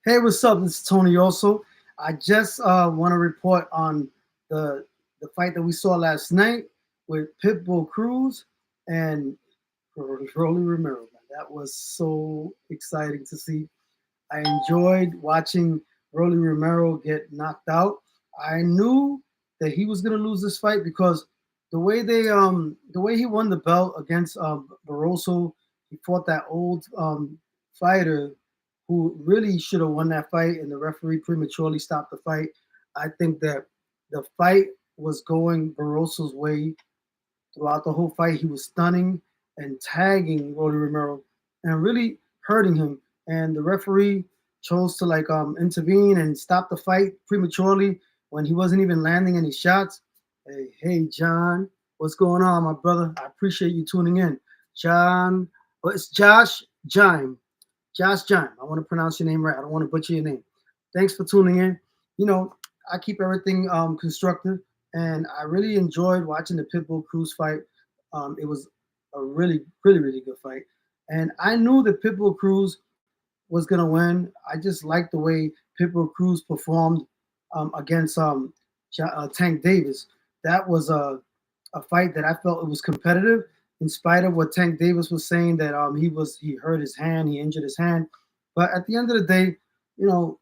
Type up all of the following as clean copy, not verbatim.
Hey, what's up? This is Tony. Also, I just want to report on the the fight that we saw last night with Pitbull Cruz and Rolly Romero. Man, that was so exciting to see. I enjoyed watching Rolly Romero get knocked out. I knew that he was going to lose this fight because the way he won the belt against Barroso, he fought that old fighter who really should have won that fight, and the referee prematurely stopped the fight. I think that the fight was going Barroso's way throughout the whole fight. He was stunning and tagging Rolly Romero and really hurting him. And the referee chose to intervene and stop the fight prematurely when he wasn't even landing any shots. Hey, John, what's going on, my brother? I appreciate you tuning in. John, well, it's Josh Jime. Josh Jime. I want to pronounce your name right. I don't want to butcher your name. Thanks for tuning in. You know, I keep everything constructive, and I really enjoyed watching the Pitbull Cruz fight. It was a really good fight, and I knew that Pitbull Cruz was gonna win. I just liked the way Pitbull Cruz performed against Tank Davis. That was a fight that I felt it was competitive, in spite of what Tank Davis was saying that he hurt his hand, he injured his hand. But at the end of the day, you know,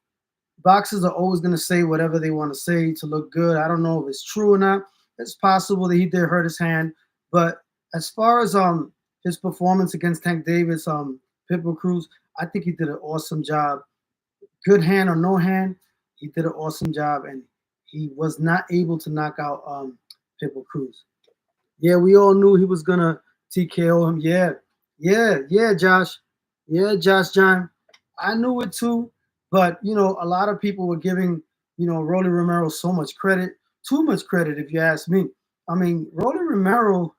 boxers are always going to say whatever they want to say to look good. I don't know if it's true or not. It's possible that he did hurt his hand, but as far as his performance against Tank Davis, Pitbull Cruz, I think he did an awesome job. Good hand or no hand, he did an awesome job, and he was not able to knock out Pitbull Cruz. Yeah, we all knew he was gonna TKO him. Yeah, Josh. Yeah, Josh John. I knew it too, but a lot of people were giving Rolly Romero so much credit, too much credit, if you ask me. I mean, Rolly Romero,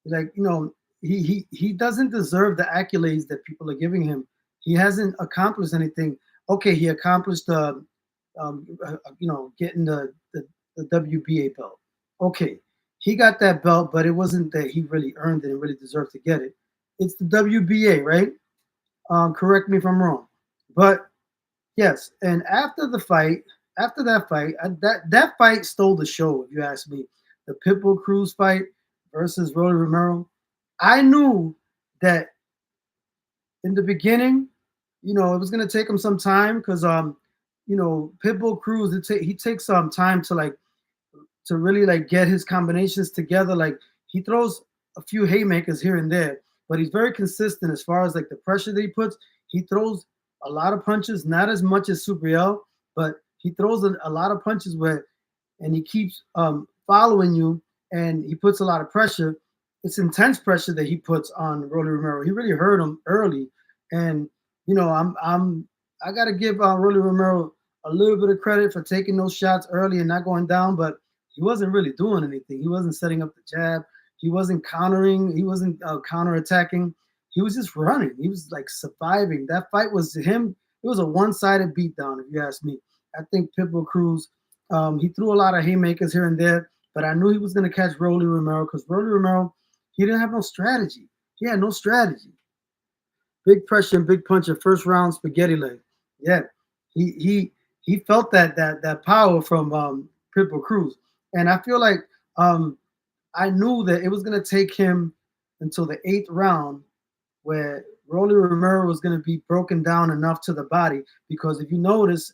he doesn't deserve the accolades that people are giving him. He hasn't accomplished anything. Okay, he accomplished getting the WBA belt. Okay, he got that belt, but it wasn't that he really earned it and really deserved to get it. It's the WBA, right? Correct me if I'm wrong, but yes. And after that fight, that fight stole the show. If you ask me, the Pitbull Cruz fight versus Rolly Romero, I knew that in the beginning, it was gonna take him some time because Pitbull Cruz, he takes some time to really get his combinations together. Like he throws a few haymakers here and there, but he's very consistent as far as the pressure that he puts. He throws a lot of punches, not as much as Subriel, but he throws a lot of punches and he keeps following you, and he puts a lot of pressure. It's intense pressure that he puts on Rolly Romero. He really hurt him early, and I got to give Rolly Romero a little bit of credit for taking those shots early and not going down, but he wasn't really doing anything. He wasn't setting up the jab. He wasn't countering. He wasn't counterattacking. He was just running. He was surviving. That fight was him. It was a one-sided beatdown, if you ask me. I think Pitbull Cruz, he threw a lot of haymakers here and there, but I knew he was going to catch Rolly Romero because Rolly Romero, he didn't have no strategy. He had no strategy. Big pressure and big punch at first round spaghetti leg. Yeah, he felt that power from Pitbull Cruz, and I feel like I knew that it was going to take him until the eighth round where Rolly Romero was going to be broken down enough to the body, because if you notice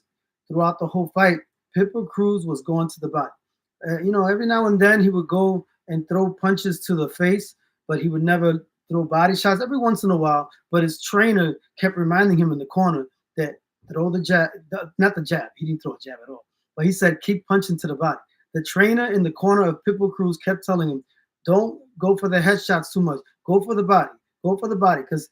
throughout the whole fight, Pitbull Cruz was going to the body. Every now and then he would go and throw punches to the face, but he would never throw body shots. Every once in a while, but his trainer kept reminding him in the corner that throw the jab, not the jab. He didn't throw a jab at all, but he said keep punching to the body. The trainer in the corner of Pitbull Cruz kept telling him, don't go for the headshots too much. Go for the body. Go for the body, because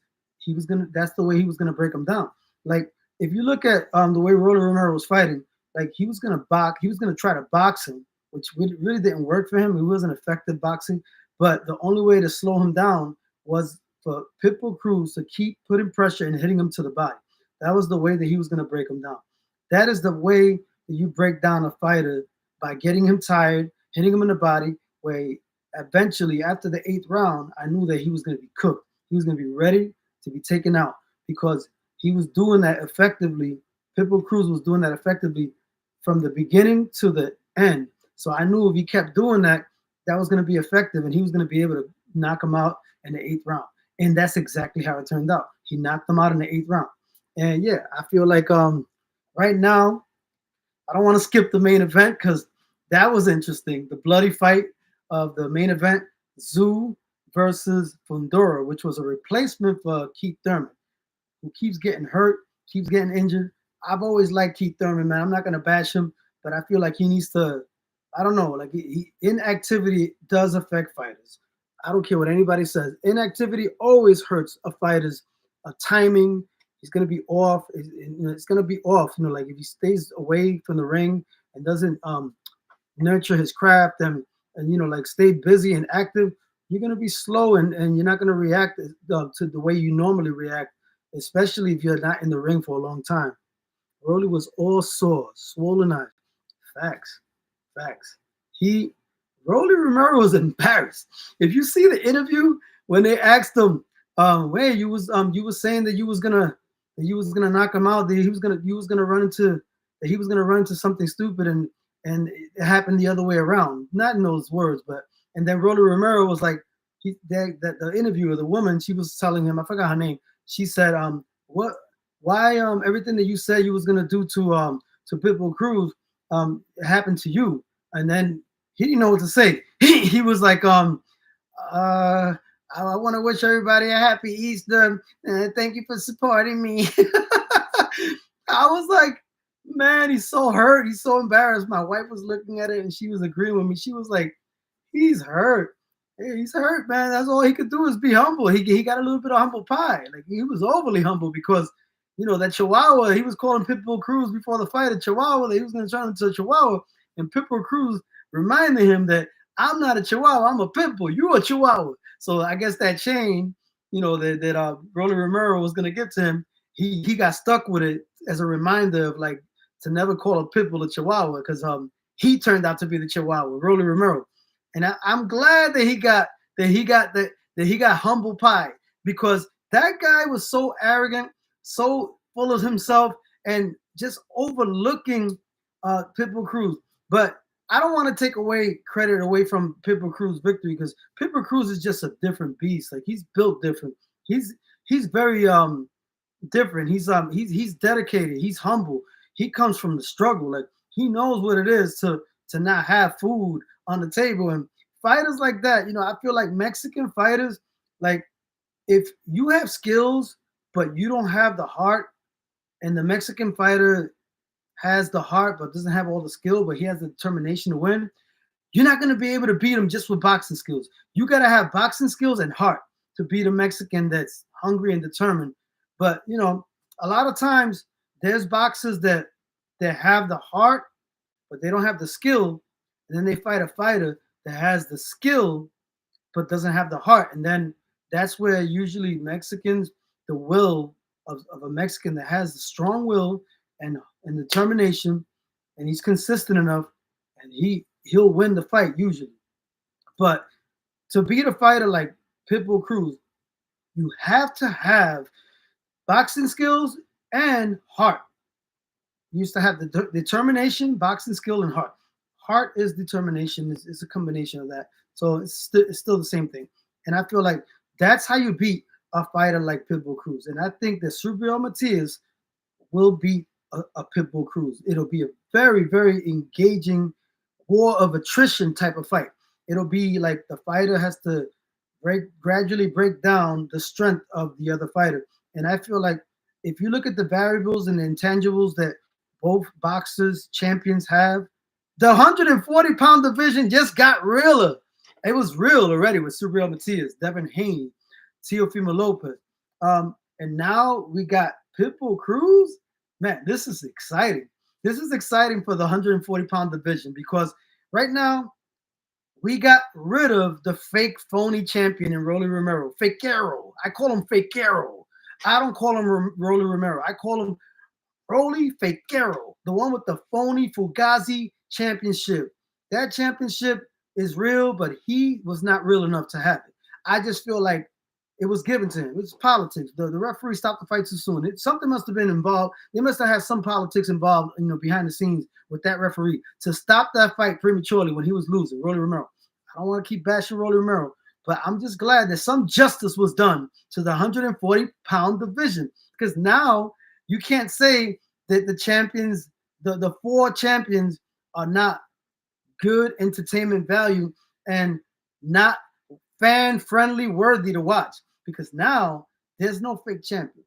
that's the way he was gonna break him down. Like if you look at the way Rolly Romero was fighting, he was gonna try to box him, which really didn't work for him. He wasn't effective boxing, but the only way to slow him down was for Pitbull Cruz to keep putting pressure and hitting him to the body. That was the way that he was gonna break him down. That is the way that you break down a fighter, by getting him tired, hitting him in the body, where eventually after the eighth round, I knew that he was going to be cooked. He was going to be ready to be taken out, because he was doing that effectively Pitbull Cruz was doing that effectively from the beginning to the end. So I knew if he kept doing that, that was going to be effective, and he was going to be able to knock him out in the 8th round. And that's exactly how it turned out. He knocked him out in the 8th round. And yeah, I feel like right now I don't want to skip the main event because that was interesting. The bloody fight of the main event, Zoo versus Fundora, which was a replacement for Keith Thurman, who keeps getting hurt, keeps getting injured. I've always liked Keith Thurman, man. I'm not gonna bash him, but I feel like he needs to. I don't know, like inactivity does affect fighters. I don't care what anybody says. Inactivity always hurts a fighter's timing. He's gonna be off. It's gonna be off. Like if he stays away from the ring and doesn't nurture his craft and like stay busy and active, you're gonna be slow and you're not gonna react to the way you normally react, especially if you're not in the ring for a long time. Rolly was all sore, swollen eyes. Facts, facts. He Rolly Romero was embarrassed. If you see the interview when they asked him, "Where you was saying that you was gonna knock him out, that you was gonna run into that he was gonna run into something stupid and it happened the other way around." Not in those words, but and then Rolly Romero was like, that the interviewer, the woman, she was telling him, I forgot her name. She said, what why everything that you said you was gonna do to Pitbull Cruz happened to you, and then he didn't know what to say. He was like I want to wish everybody a happy Easter. Thank you for supporting me. I was like, man, he's so hurt. He's so embarrassed. My wife was looking at it and she was agreeing with me. She was like, he's hurt. Hey, he's hurt, man. That's all he could do is be humble. He got a little bit of humble pie. Like he was overly humble because, that Chihuahua, he was calling Pitbull Cruz before the fight a Chihuahua. That he was going to turn into a Chihuahua. And Pitbull Cruz reminded him that I'm not a Chihuahua. I'm a Pitbull. You're a Chihuahua. So I guess that chain, that Rolly Romero was going to get to him, he got stuck with it as a reminder of like to never call a Pitbull a Chihuahua because he turned out to be the Chihuahua, Rolly Romero. And I'm glad that he got humble pie because that guy was so arrogant, so full of himself, and just overlooking Pitbull Cruz. But I don't want to take credit away from Pitbull Cruz's victory because Pitbull Cruz is just a different beast. Like he's built different. He's very different. He's dedicated. He's humble. He comes from the struggle. Like he knows what it is to not have food on the table. And fighters like that, I feel like Mexican fighters, like if you have skills but you don't have the heart, and the Mexican fighter has the heart but doesn't have all the skill, but he has the determination to win, you're not going to be able to beat him just with boxing skills. You got to have boxing skills and heart to beat a Mexican that's hungry and determined. But a lot of times there's boxers that have the heart but they don't have the skill, and then they fight a fighter that has the skill but doesn't have the heart, and then that's where usually Mexicans, the will of a Mexican that has the strong will and determination, and he's consistent enough, and he'll win the fight usually. But to beat a fighter like Pitbull Cruz, you have to have boxing skills and heart. You used to have the determination, boxing skill, and heart. Heart is determination. It's a combination of that. So it's still the same thing. And I feel like that's how you beat a fighter like Pitbull Cruz. And I think that Subriel Matias will beat a Pitbull Cruz. It'll be a very, very engaging war of attrition type of fight. It'll be like the fighter has to gradually break down the strength of the other fighter. And I feel like if you look at the variables and the intangibles that both boxers, champions have, the 140-pound division just got realer. It was real already with Subriel Matias, Devin Haney, Teofimo Lopez. And now we got Pitbull Cruz. Man, this is exciting. This is exciting for the 140-pound division because right now we got rid of the fake phony champion in Rolly Romero. Fakeero. I call him Fakeero. I don't call him Rolly Romero. I call him Rolly Fakeero, the one with the phony Fugazi championship. That championship is real, but he was not real enough to have it. I just feel like It was given to him. It was politics. The referee stopped the fight too soon. Something must have been involved. They must have had some politics involved, behind the scenes with that referee to stop that fight prematurely when he was losing. Rolly Romero. I don't want to keep bashing Rolly Romero, but I'm just glad that some justice was done to the 140-pound division, because now you can't say that the champions, the four champions, are not good entertainment value and not fan friendly, worthy to watch, because now there's no fake champion.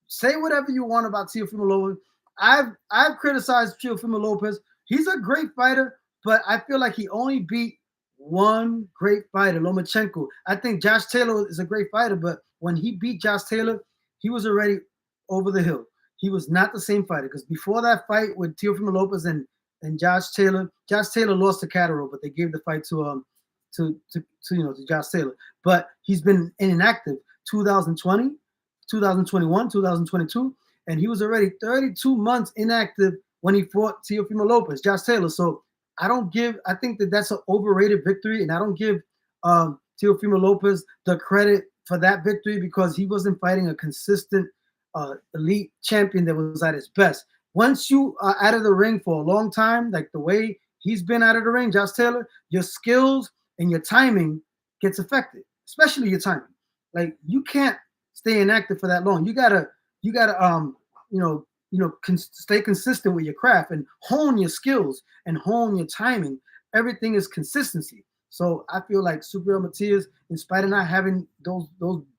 Say whatever you want about Teofimo Lopez. I've criticized Teofimo Lopez. He's a great fighter, but I feel like he only beat one great fighter, Lomachenko. I think Josh Taylor is a great fighter, but when he beat Josh Taylor, he was already over the hill. He was not the same fighter, because before that fight with Teofimo Lopez and Josh Taylor lost to Cataro, but they gave the fight to Josh Taylor. But he's been inactive 2020, 2021, 2022, and he was already 32 months inactive when he fought Teofimo Lopez, Josh Taylor. So I think that that's an overrated victory, and I don't give Teofimo Lopez the credit for that victory, because he wasn't fighting a consistent elite champion that was at his best. Once you are out of the ring for a long time, like the way he's been out of the ring, Josh Taylor, your skills and your timing gets affected, especially your timing. Like, you can't stay inactive for that long. You gotta stay consistent with your craft and hone your skills and hone your timing. Everything is consistency. So I feel like Subriel Matias, in spite of not having those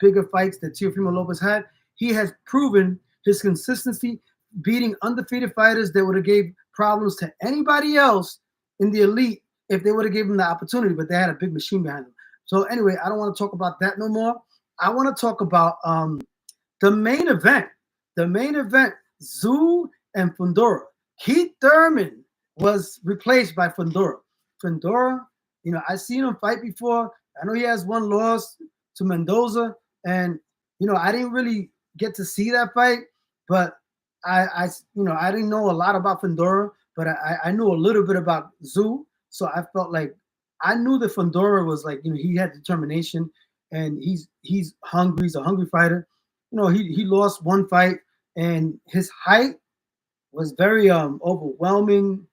bigger fights that Teofimo Lopez had, he has proven his consistency, beating undefeated fighters that would have gave problems to anybody else in the elite if they would have given him the opportunity, but they had a big machine behind them. So anyway, I don't want to talk about that no more. I want to talk about the main event. The main event, Tszyu and Fundora. Keith Thurman was replaced by Fundora. Fundora, I've seen him fight before. I know he has one loss to Mendoza, and I didn't really get to see that fight, but I didn't know a lot about Fundora, but I knew a little bit about Tszyu, so I felt like I knew that Fundora was like, he had determination, and he's hungry. He's a hungry fighter. He lost one fight, and his height was very overwhelming.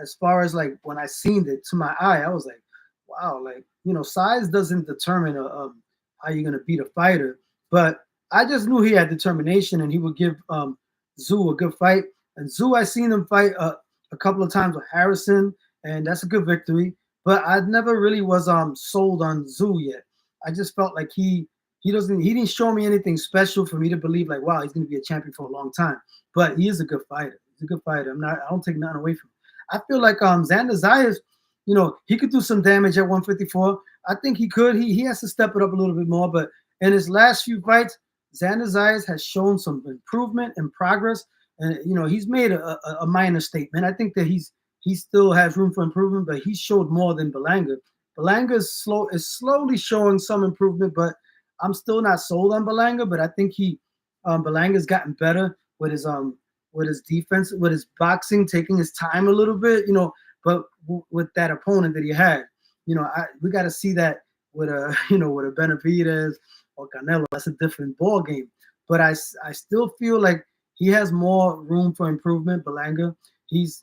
As far as like when I seen it to my eye, I was like, wow, like size doesn't determine how you're gonna beat a fighter. But I just knew he had determination, and he would give Tszyu a good fight. And Tszyu, I seen him fight a couple of times with Harrison, and that's a good victory. But I never really was sold on Tszyu yet. I just felt like he didn't show me anything special for me to believe like, wow, he's gonna be a champion for a long time. But he is a good fighter. He's a good fighter. I don't take nothing away from him. I feel like Xander Zayas, he could do some damage at 154. I think he could. He has to step it up a little bit more. But in his last few fights, Xander Zayas has shown some improvement and progress. And he's made a minor statement. I think that he still has room for improvement, but he showed more than Berlanga. Berlanga is slowly showing some improvement, but I'm still not sold on Berlanga. But I think Berlanga's gotten better with his defense, with his boxing, taking his time a little bit, but with that opponent that he had, we got to see that with with a Benavidez or Canelo. That's a different ball game. But I still feel like he has more room for improvement. Berlanga, he's,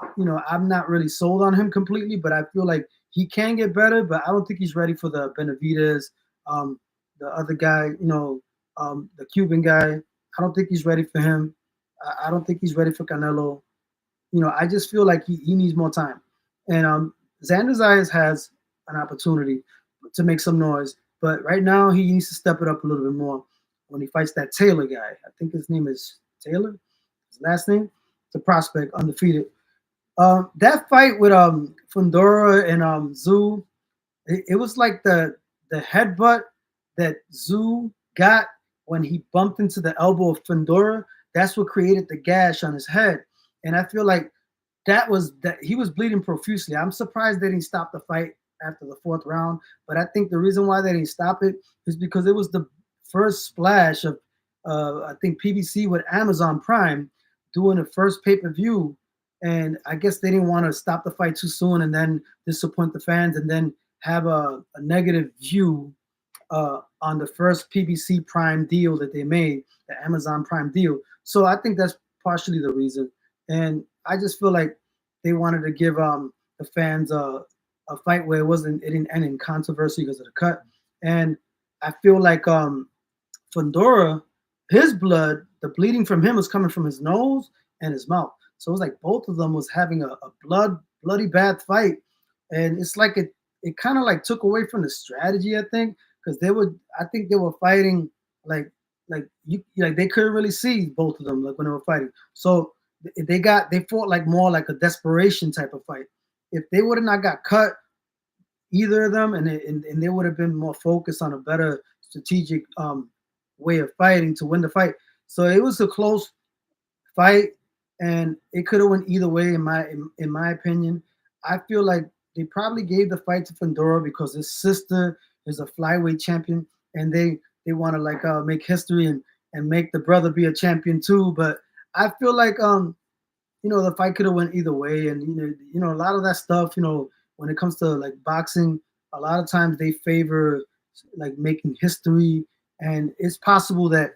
I'm not really sold on him completely, but I feel like he can get better, but I don't think he's ready for the Benavidez, the other guy, the Cuban guy. I don't think he's ready for him. I don't think he's ready for Canelo. I just feel like he needs more time. And Xander Zayas has an opportunity to make some noise, but right now he needs to step it up a little bit more when he fights that Taylor guy. I think his name is Taylor. His last name. It's a prospect, undefeated. That fight with Fundora and Tszyu, it was like the headbutt that Tszyu got when he bumped into the elbow of Fundora. That's what created the gash on his head. And I feel like that he was bleeding profusely. I'm surprised they didn't stop the fight after the fourth round. But I think the reason why they didn't stop it is because it was the first splash of, I think, PBC with Amazon Prime doing the first pay-per-view. And I guess they didn't want to stop the fight too soon and then disappoint the fans and then have a negative view on the first PBC Prime deal that they made, the Amazon Prime deal. So I think that's partially the reason. And I just feel like they wanted to give the fans a fight where it didn't end in controversy because of the cut. And I feel like Fundora, his blood, the bleeding from him was coming from his nose and his mouth. So it was like both of them was having a bloody bad fight, and it's like it kind of like took away from the strategy, I think, because I think they were fighting like like they couldn't really see both of them like when they were fighting. So they fought like more like a desperation type of fight. If they would have not got cut, either of them, and they would have been more focused on a better strategic way of fighting to win the fight. So it was a close fight, and it could have went either way in my opinion. I feel like they probably gave the fight to Fundora because his sister is a flyweight champion, and they want to like make history and make the brother be a champion too. But I feel like the fight could have went either way, and a lot of that stuff, when it comes to like boxing, a lot of times they favor like making history, and it's possible that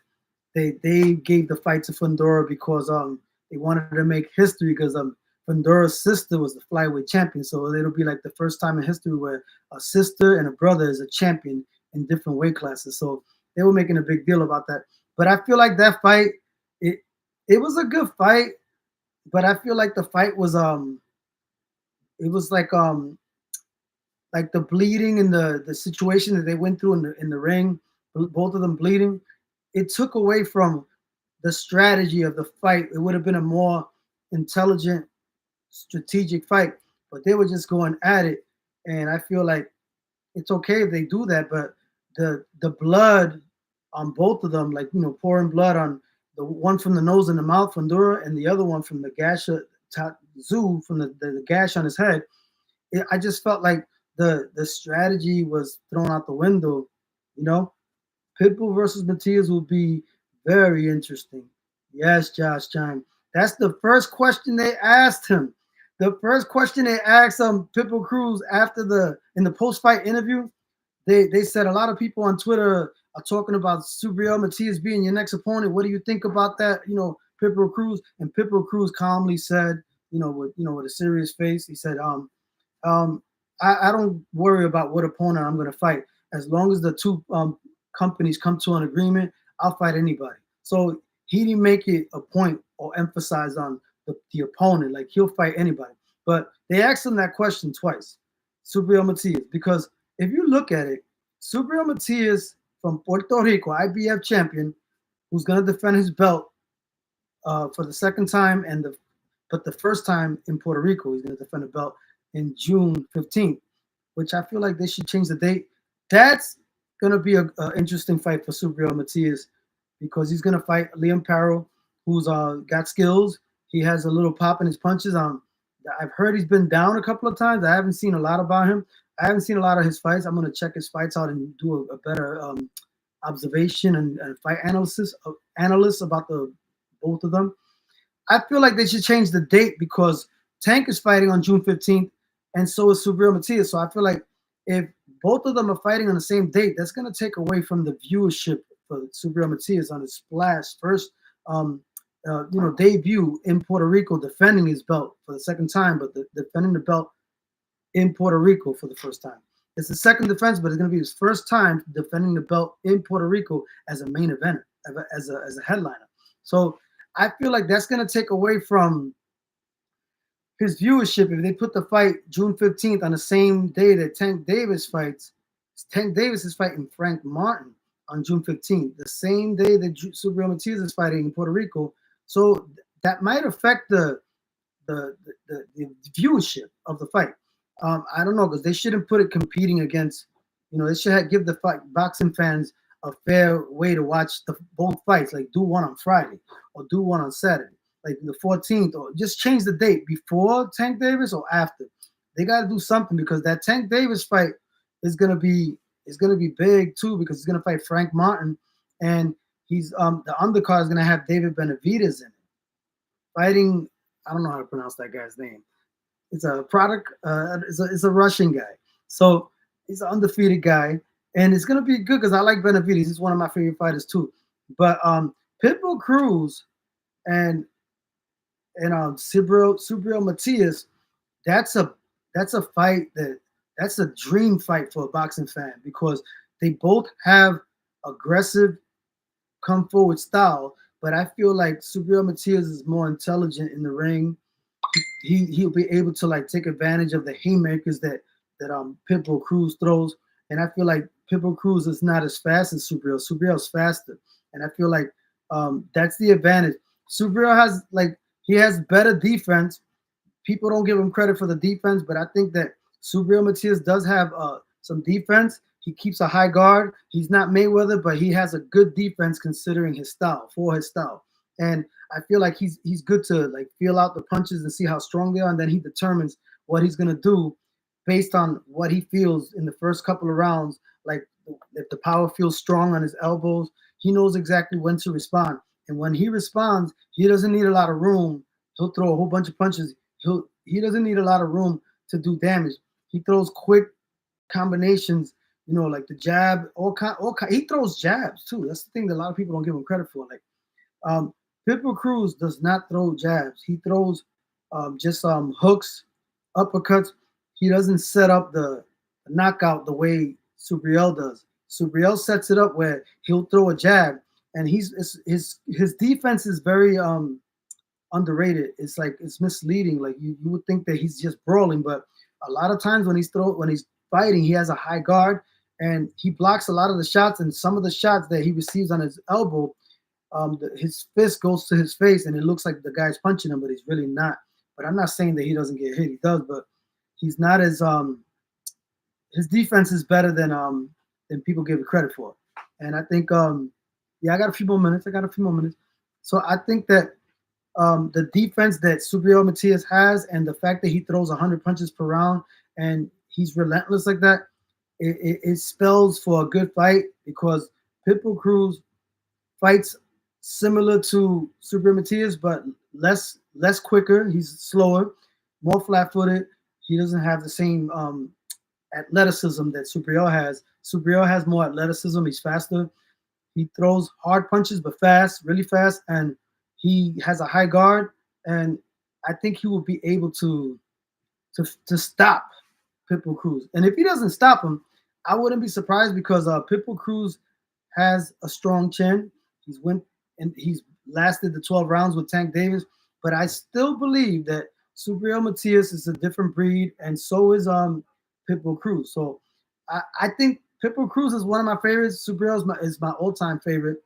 they gave the fight to Fundora because they wanted to make history because Fundora's sister was the flyweight champion, so it'll be like the first time in history where a sister and a brother is a champion in different weight classes. So they were making a big deal about that. But I feel like that fight, it was a good fight, but I feel like the fight was it was like the bleeding and the situation that they went through in the ring, both of them bleeding, it took away from the strategy of the fight. It would have been a more intelligent, strategic fight, but they were just going at it. And I feel like it's okay if they do that, but the blood on both of them, like pouring blood on the one from the nose and the mouth from Dura, and the other one from the gash Zoo from the gash on his head. I just felt like the strategy was thrown out the window. You know, Pitbull versus Matias will be very interesting. Yes, Josh Chime. That's the first question they asked him. The first question they asked Pitbull Cruz in the post fight interview, they said a lot of people on Twitter are talking about Subriel Matias being your next opponent. What do you think about that? Pitbull Cruz, and Pitbull Cruz calmly said, with a serious face, he said, I don't worry about what opponent I'm going to fight. As long as the two companies come to an agreement, I'll fight anybody. So he didn't make it a point or emphasize on the opponent. Like, he'll fight anybody. But they asked him that question twice, Subriel Matias, because if you look at it, Subriel Matias from Puerto Rico, IBF champion, who's going to defend his belt for the second time, but the first time in Puerto Rico, he's going to defend the belt in June 15th, which I feel like they should change the date. That's going to be an interesting fight for Subriel Matias because he's going to fight Liam Parrow, who's got skills. He has a little pop in his punches. I've heard he's been down a couple of times. I haven't seen a lot about him. I haven't seen a lot of his fights. I'm going to check his fights out and do a better observation and fight analysis about the both of them. I feel like they should change the date because Tank is fighting on June 15th, and so is Subriel Matias. So I feel like if both of them are fighting on the same date, that's going to take away from the viewership for Subriel Matias on his splash first, debut in Puerto Rico, defending his belt for the second time, but defending the belt in Puerto Rico for the first time. It's the second defense, but it's going to be his first time defending the belt in Puerto Rico as a main eventer, as a headliner. So I feel like that's going to take away from his viewership if they put the fight June 15th on the same day that Tank Davis fights. Tank Davis is fighting Frank Martin on June 15th, the same day that Subriel Matias is fighting in Puerto Rico. So that might affect the viewership of the fight. I don't know, because they shouldn't put it competing against, they should give the boxing fans a fair way to watch both fights. Like, do one on Friday or do one on Saturday, like the 14th, or just change the date before Tank Davis or after. They got to do something because that Tank Davis fight is gonna be big too, because he's gonna fight Frank Martin, and he's the undercard is gonna have David Benavidez in it, fighting. I don't know how to pronounce that guy's name. It's a product. It's a Russian guy. So he's an undefeated guy, and it's gonna be good because I like Benavides. He's one of my favorite fighters too. But Pitbull Cruz and Subriel Matias, that's a that's a fight that's a dream fight for a boxing fan because they both have aggressive come forward style, but I feel like Subriel Matias is more intelligent in the ring. He'll be able to like take advantage of the haymakers that Pitbull Cruz throws, and I feel like Pitbull Cruz is not as fast as Subriel. Subriel's faster, and I feel like that's the advantage. Subriel has like he has better defense. People don't give him credit for the defense, but I think that Subriel Matias does have some defense. He keeps a high guard. He's not Mayweather, but he has a good defense considering his style, for his style. And I feel like he's good to like feel out the punches and see how strong they are, and then he determines what he's gonna do based on what he feels in the first couple of rounds. Like if the power feels strong on his elbows, he knows exactly when to respond. And when he responds, he doesn't need a lot of room. He'll throw a whole bunch of punches. He doesn't need a lot of room to do damage. He throws quick combinations, like the jab, all kind. He throws jabs too. That's the thing that a lot of people don't give him credit for. Like um, Pitbull Cruz does not throw jabs. He throws just hooks, uppercuts. He doesn't set up the knockout the way Subriel does. Subriel sets it up where he'll throw a jab, and his defense is very underrated. It's like it's misleading. Like you would think that he's just brawling, but a lot of times when he's fighting, he has a high guard and he blocks a lot of the shots. And some of the shots that he receives on his elbow, his fist goes to his face, and it looks like the guy's punching him, but he's really not. But I'm not saying that he doesn't get hit. He does, but he's not as his defense is better than people give it credit for. And I think yeah, I got a few more minutes. So I think that the defense that Subriel Matias has and the fact that he throws 100 punches per round and he's relentless like that, it spells for a good fight because Pitbull Cruz fights similar to Subriel Matias, but less quicker. He's slower, more flat-footed. He doesn't have the same athleticism that Subriel has. Subriel has more athleticism. He's faster. He throws hard punches, but fast, really fast, and he has a high guard. And I think he will be able to stop Pitbull Cruz. And if he doesn't stop him, I wouldn't be surprised because Pitbull Cruz has a strong chin. He's lasted the 12 rounds with Tank Davis, but I still believe that Subriel Matias is a different breed, and so is Pitbull Cruz. So I think Pitbull Cruz is one of my favorites. Subriel is my all-time favorite.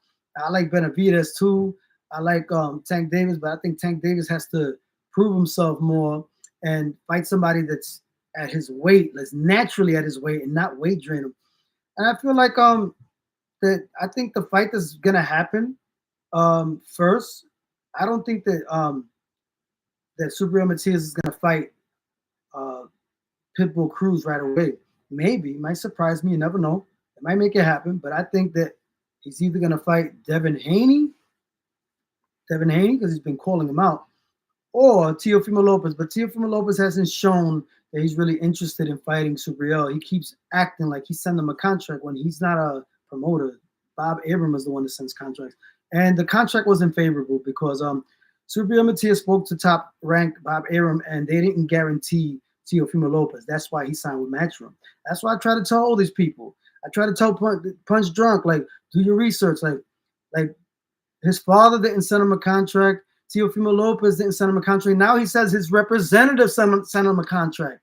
I like Benavides too. I like Tank Davis, but I think Tank Davis has to prove himself more and fight somebody that's at his weight, that's naturally at his weight, and not weight drain him. And I feel like that I think the fight that's gonna happen first, I don't think that that Subriel Matias is gonna fight Pitbull Cruz right away. Maybe, it might surprise me. You never know. It might make it happen, but I think that he's either gonna fight Devin Haney, because he's been calling him out, or Teofimo Lopez. But Teofimo Lopez hasn't shown that he's really interested in fighting Subriel. He keeps acting like he's sending him a contract when he's not a promoter. Bob Arum is the one that sends contracts. And the contract wasn't favorable because Subriel Matias spoke to top rank Bob Arum, and they didn't guarantee Teofimo Lopez. That's why he signed with Matchroom. That's why I try to tell all these people. I try to tell Punch Drunk, like, do your research. Like his father didn't send him a contract. Teofimo Lopez didn't send him a contract. Now he says his representative sent him a contract.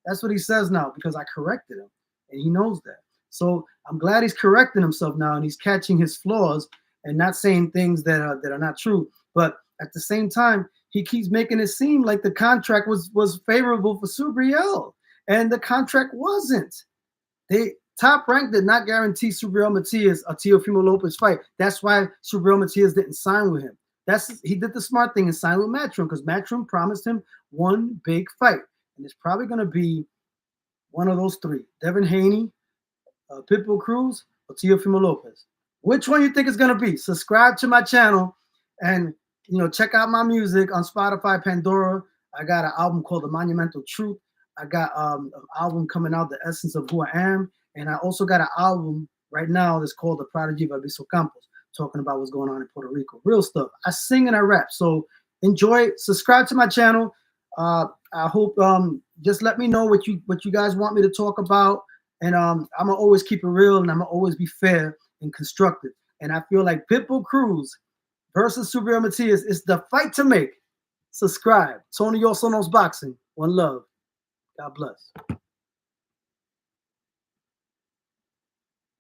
That's what he says now because I corrected him, and he knows that. So I'm glad he's correcting himself now, and he's catching his flaws and not saying things that are not true. But at the same time, he keeps making it seem like the contract was favorable for Subriel, and the contract wasn't. Top Rank did not guarantee Subriel Matias a Teofimo Lopez fight. That's why Subriel Matias didn't sign with him. He did the smart thing and signed with Matchroom because Matchroom promised him one big fight, and it's probably going to be one of those three: Devin Haney, Pitbull Cruz, or Teofimo Lopez. Which one you think is going to be? Subscribe to my channel and check out my music on Spotify, Pandora. I got an album called The Monumental Truth. I got an album coming out, The Essence of Who I Am. And I also got an album right now that's called The Prodigy of Albizu Campos, talking about what's going on in Puerto Rico. Real stuff. I sing and I rap. So enjoy. Subscribe to my channel. I hope just let me know what you guys want me to talk about. And I'm gonna always keep it real, and I'm gonna always be fair and constructive. And I feel like Pitbull Cruz versus Subriel Matias is the fight to make. Subscribe. Tony Osonos Boxing. One love. God bless.